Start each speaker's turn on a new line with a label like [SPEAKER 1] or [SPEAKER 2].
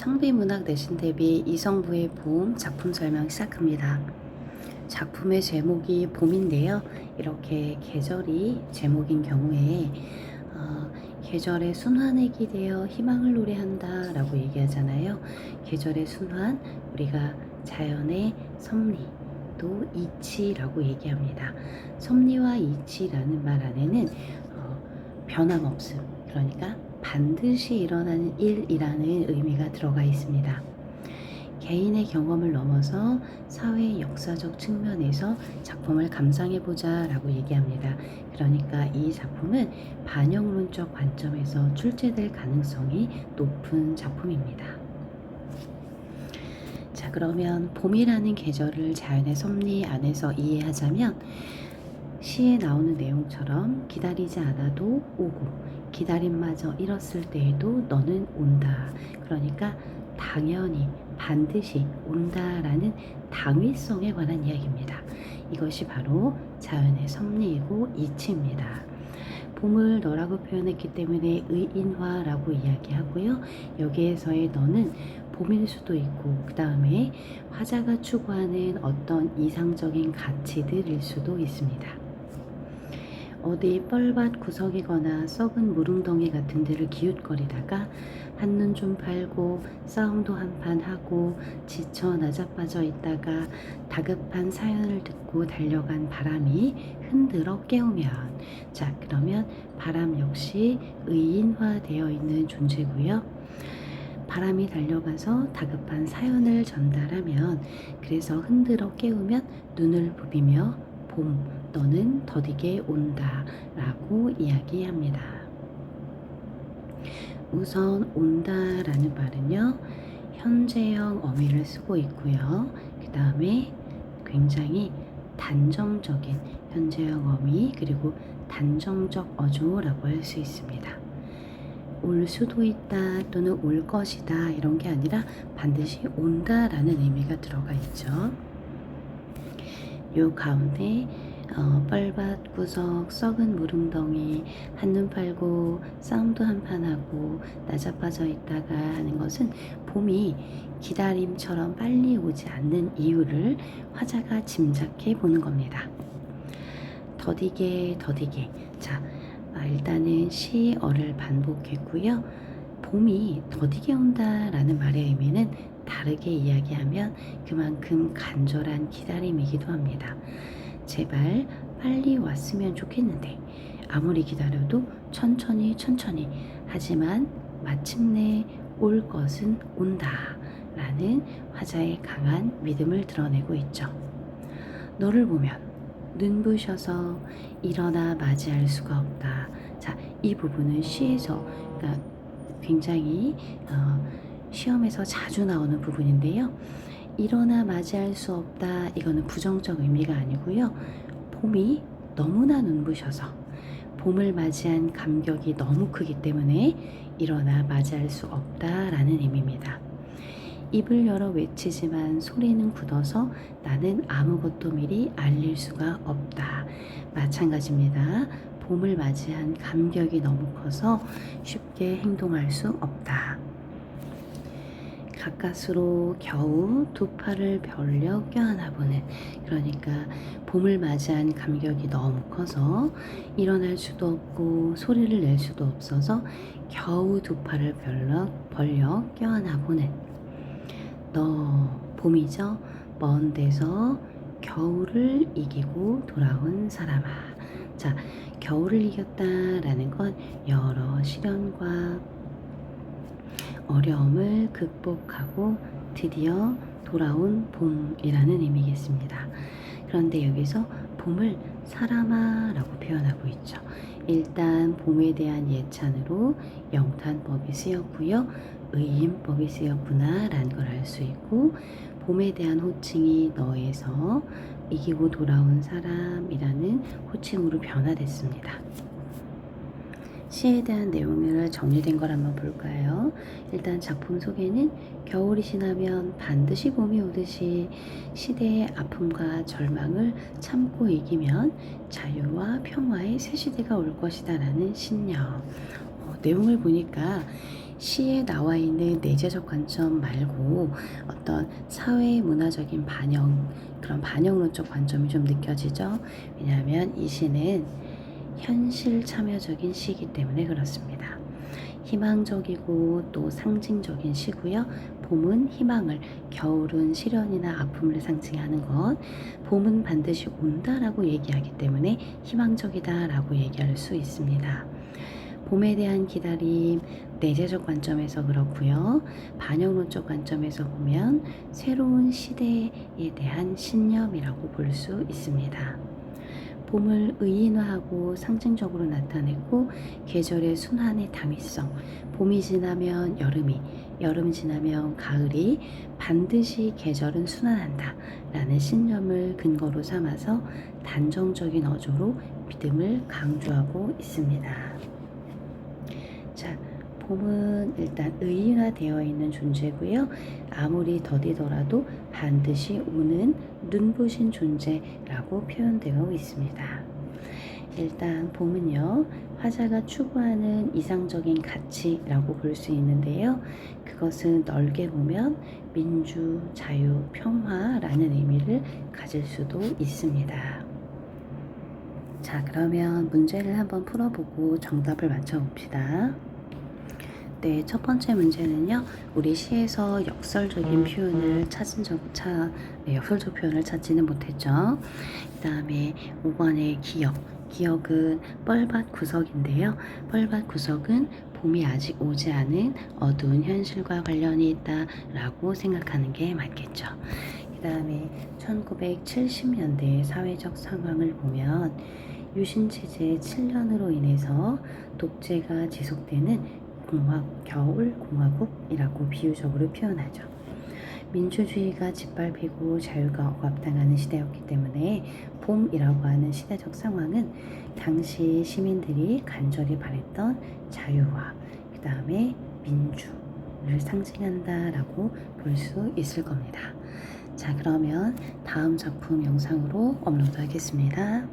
[SPEAKER 1] 창비문학 내신 대비 이성부의 봄 작품 설명 시작합니다. 작품의 제목이 봄인데요. 이렇게 계절이 제목인 경우에 계절의 순환에 기대어 희망을 노래한다 라고 얘기하잖아요. 계절의 순환, 우리가 자연의 섭리, 또 이치라고 얘기합니다. 섭리와 이치라는 말 안에는 변함없음, 그러니까 반드시 일어나는 일이라는 의미가 들어가 있습니다. 개인의 경험을 넘어서 사회 역사적 측면에서 작품을 감상해보자 라고 얘기합니다. 그러니까 이 작품은 반영론적 관점에서 출제될 가능성이 높은 작품입니다. 자, 그러면 봄이라는 계절을 자연의 섭리 안에서 이해하자면 시에 나오는 내용처럼 기다리지 않아도 오고 기다림마저 잃었을 때에도 너는 온다. 그러니까 당연히 반드시 온다라는 당위성에 관한 이야기입니다. 이것이 바로 자연의 섭리이고 이치입니다. 봄을 너라고 표현했기 때문에 의인화라고 이야기하고요. 여기에서의 너는 봄일 수도 있고 그 다음에 화자가 추구하는 어떤 이상적인 가치들일 수도 있습니다. 어디 뻘밭 구석이거나 썩은 무릉덩이 같은 데를 기웃거리다가 한눈 좀 팔고 싸움도 한판 하고 지쳐 나자빠져 있다가 다급한 사연을 듣고 달려간 바람이 흔들어 깨우면, 자, 그러면 바람 역시 의인화되어 있는 존재고요. 바람이 달려가서 다급한 사연을 전달하면, 그래서 흔들어 깨우면 눈을 부비며 봄, 너는 더디게 온다 라고 이야기합니다. 우선 온다 라는 말은요, 현재형 어미를 쓰고 있고요. 그 다음에 굉장히 단정적인 현재형 어미, 그리고 단정적 어조라고 할 수 있습니다. 올 수도 있다 또는 올 것이다 이런 게 아니라 반드시 온다 라는 의미가 들어가 있죠. 요 가운데 뻘밭 구석 썩은 무릉덩이 한눈 팔고 싸움도 한판 하고 나자빠져 있다가 하는 것은 봄이 기다림처럼 빨리 오지 않는 이유를 화자가 짐작해 보는 겁니다. 더디게 더디게. 자, 일단은 시어를 반복했고요. 봄이 더디게 온다라는 말의 의미는 다르게 이야기하면 그만큼 간절한 기다림이기도 합니다. 제발 빨리 왔으면 좋겠는데 아무리 기다려도 천천히 하지만 마침내 올 것은 온다 라는 화자의 강한 믿음을 드러내고 있죠. 너를 보면 눈부셔서 일어나 맞이할 수가 없다. 자, 이 부분은 시에서 그러니까 굉장히 시험에서 자주 나오는 부분인데요. 일어나 맞이할 수 없다. 이거는 부정적 의미가 아니고요. 봄이 너무나 눈부셔서 봄을 맞이한 감격이 너무 크기 때문에 일어나 맞이할 수 없다라는 의미입니다. 입을 열어 외치지만 소리는 굳어서 나는 아무것도 미리 알릴 수가 없다. 마찬가지입니다. 봄을 맞이한 감격이 너무 커서 쉽게 행동할 수 없다. 가까스로 겨우 두 팔을 벌려 껴안아 보는, 그러니까 봄을 맞이한 감격이 너무 커서 일어날 수도 없고 소리를 낼 수도 없어서 겨우 두 팔을 벌려 껴안아 보는 너, 봄이죠? 먼 데서 겨울을 이기고 돌아온 사람아. 자, 겨울을 이겼다라는 건 여러 시련과 어려움을 극복하고 드디어 돌아온 봄이라는 의미겠습니다. 그런데 여기서 봄을 사람아 라고 표현하고 있죠. 일단 봄에 대한 예찬으로 영탄법이 쓰였고요. 의인법이 쓰였구나 라는 걸 알 수 있고, 봄에 대한 호칭이 너에서 이기고 돌아온 사람이라는 호칭으로 변화됐습니다. 시에 대한 내용을 정리된 걸 한번 볼까요? 일단 작품 소개는 겨울이 지나면 반드시 봄이 오듯이 시대의 아픔과 절망을 참고 이기면 자유와 평화의 새 시대가 올 것이다 라는 신념. 내용을 보니까 시에 나와 있는 내재적 관점 말고 어떤 사회 문화적인 반영, 그런 반영론적 관점이 좀 느껴지죠. 왜냐하면 이 시는 현실 참여적인 시이기 때문에 그렇습니다. 희망적이고 또 상징적인 시고요. 봄은 희망을, 겨울은 시련이나 아픔을 상징하는 것, 봄은 반드시 온다라고 얘기하기 때문에 희망적이다라고 얘기할 수 있습니다. 봄에 대한 기다림, 내재적 관점에서 그렇고요. 반영론적 관점에서 보면 새로운 시대에 대한 신념이라고 볼 수 있습니다. 봄을 의인화하고 상징적으로 나타냈고, 계절의 순환의 당위성, 봄이 지나면 여름이, 여름 지나면 가을이, 반드시 계절은 순환한다 라는 신념을 근거로 삼아서 단정적인 어조로 믿음을 강조하고 있습니다. 자, 봄은 일단 의인화되어 있는 존재고요. 아무리 더디더라도 반드시 오는 눈부신 존재라고 표현되어 있습니다. 일단 봄은요, 화자가 추구하는 이상적인 가치라고 볼 수 있는데요. 그것은 넓게 보면 민주, 자유, 평화라는 의미를 가질 수도 있습니다. 자, 그러면 문제를 한번 풀어보고 정답을 맞춰봅시다. 네, 첫 번째 문제는요, 우리 시에서 역설적인 표현을 역설적 표현을 찾지는 못했죠. 그 다음에 5번의 기억은 뻘밭 구석인데요. 뻘밭 구석은 봄이 아직 오지 않은 어두운 현실과 관련이 있다라고 생각하는 게 맞겠죠. 그 다음에 1970년대 사회적 상황을 보면 유신체제 7년으로 인해서 독재가 지속되는 겨울 공화국이라고 비유적으로 표현하죠. 민주주의가 짓밟히고 자유가 억압당하는 시대였기 때문에 봄이라고 하는 시대적 상황은 당시 시민들이 간절히 바랬던 자유와 그 다음에 민주를 상징한다라고 볼 수 있을 겁니다. 자, 그러면 다음 작품 영상으로 업로드 하겠습니다.